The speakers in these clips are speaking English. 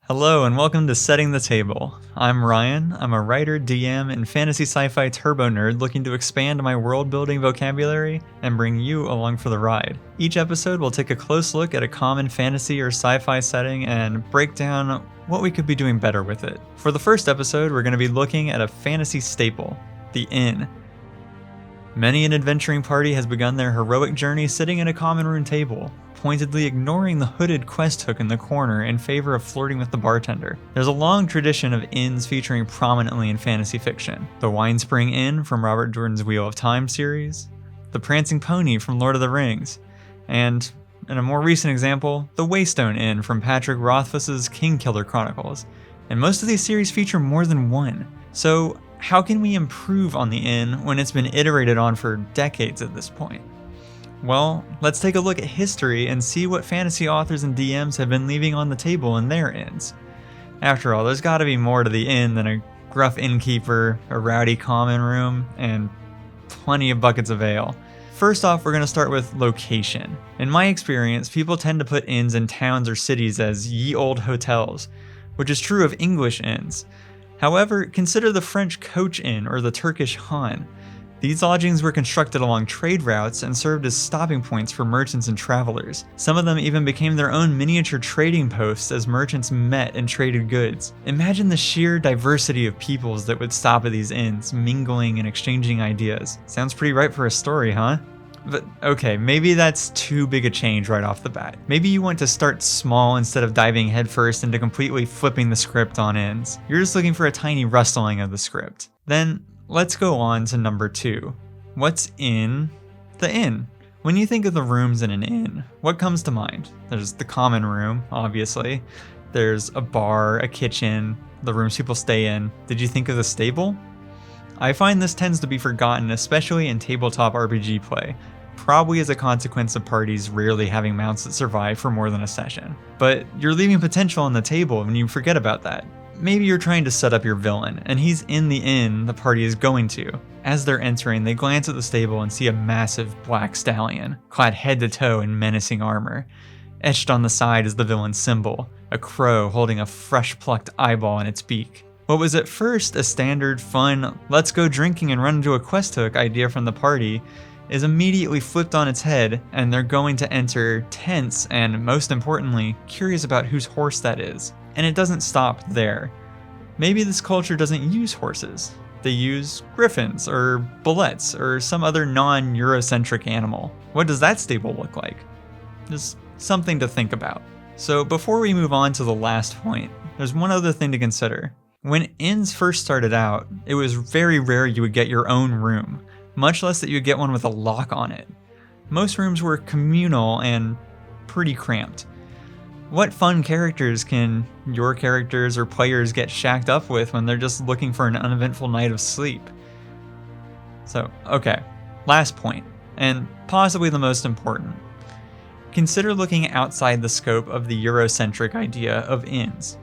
Hello and welcome to Setting the Table. I'm Ryan. I'm a writer, DM, and fantasy sci-fi turbo nerd looking to expand my world-building vocabulary and bring you along for the ride. Each episode will take a close look at a common fantasy or sci-fi setting and break down what we could be doing better with it. For the first episode, we're going to be looking at a fantasy staple, the inn. Many an adventuring party has begun their heroic journey sitting at a common room table, pointedly ignoring the hooded quest hook in the corner in favor of flirting with the bartender. There's a long tradition of inns featuring prominently in fantasy fiction. The Winespring Inn from Robert Jordan's Wheel of Time series, the Prancing Pony from Lord of the Rings, and, in a more recent example, the Waystone Inn from Patrick Rothfuss's Kingkiller Chronicles. And most of these series feature more than one. So, how can we improve on the inn when it's been iterated on for decades at this point? Well, let's take a look at history and see what fantasy authors and DMs have been leaving on the table in their inns. After all, there's gotta be more to the inn than a gruff innkeeper, a rowdy common room, and plenty of buckets of ale. First off, we're gonna start with location. In my experience, people tend to put inns in towns or cities as ye olde hotels, which is true of English inns. However, consider the French coach inn or the Turkish han. These lodgings were constructed along trade routes and served as stopping points for merchants and travelers. Some of them even became their own miniature trading posts as merchants met and traded goods. Imagine the sheer diversity of peoples that would stop at these inns, mingling and exchanging ideas. Sounds pretty ripe for a story, huh? But okay, maybe that's too big a change right off the bat. Maybe you want to start small instead of diving headfirst into completely flipping the script on inns. You're just looking for a tiny rustling of the script. Then, let's go on to number 2. What's in the inn? When you think of the rooms in an inn, what comes to mind? There's the common room, obviously. There's a bar, a kitchen, the rooms people stay in. Did you think of the stable? I find this tends to be forgotten, especially in tabletop RPG play, probably as a consequence of parties rarely having mounts that survive for more than a session. But you're leaving potential on the table when you forget about that. Maybe you're trying to set up your villain, and he's in the inn the party is going to. As they're entering, they glance at the stable and see a massive black stallion, clad head to toe in menacing armor. Etched on the side is the villain's symbol, a crow holding a fresh-plucked eyeball in its beak. What was at first a standard, fun, let's go drinking and run into a quest hook idea from the party is immediately flipped on its head, and they're going to enter tense and, most importantly, curious about whose horse that is. And it doesn't stop there. Maybe this culture doesn't use horses. They use griffins, or bullets, or some other non-Eurocentric animal. What does that stable look like? Just something to think about. So before we move on to the last point, there's one other thing to consider. When inns first started out, it was very rare you would get your own room, much less that you would get one with a lock on it. Most rooms were communal and pretty cramped. What fun characters can your characters or players get shacked up with when they're just looking for an uneventful night of sleep? So, okay, last point, and possibly the most important. Consider looking outside the scope of the Eurocentric idea of inns.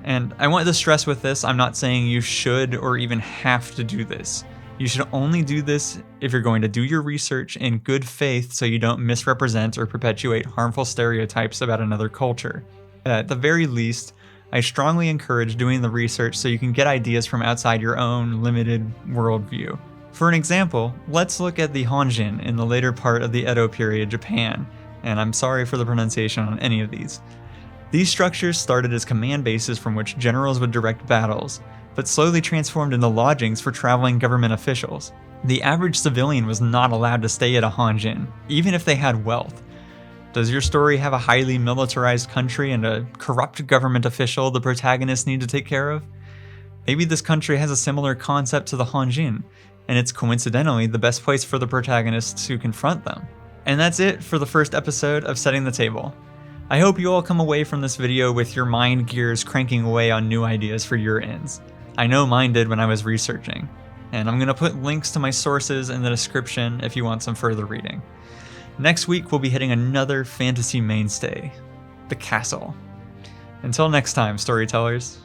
And I want to stress with this, I'm not saying you should or even have to do this. You should only do this if you're going to do your research in good faith so you don't misrepresent or perpetuate harmful stereotypes about another culture. At the very least, I strongly encourage doing the research so you can get ideas from outside your own limited worldview. For an example, let's look at the Hanjin in the later part of the Edo period Japan, and I'm sorry for the pronunciation on any of these. These structures started as command bases from which generals would direct battles, but slowly transformed into lodgings for traveling government officials. The average civilian was not allowed to stay at a Hanjin, even if they had wealth. Does your story have a highly militarized country and a corrupt government official the protagonists need to take care of? Maybe this country has a similar concept to the Hanjin, and it's coincidentally the best place for the protagonists to confront them. And that's it for the first episode of Setting the Table. I hope you all come away from this video with your mind gears cranking away on new ideas for your inns. I know mine did when I was researching, and I'm going to put links to my sources in the description if you want some further reading. Next week we'll be hitting another fantasy mainstay, the castle. Until next time, storytellers.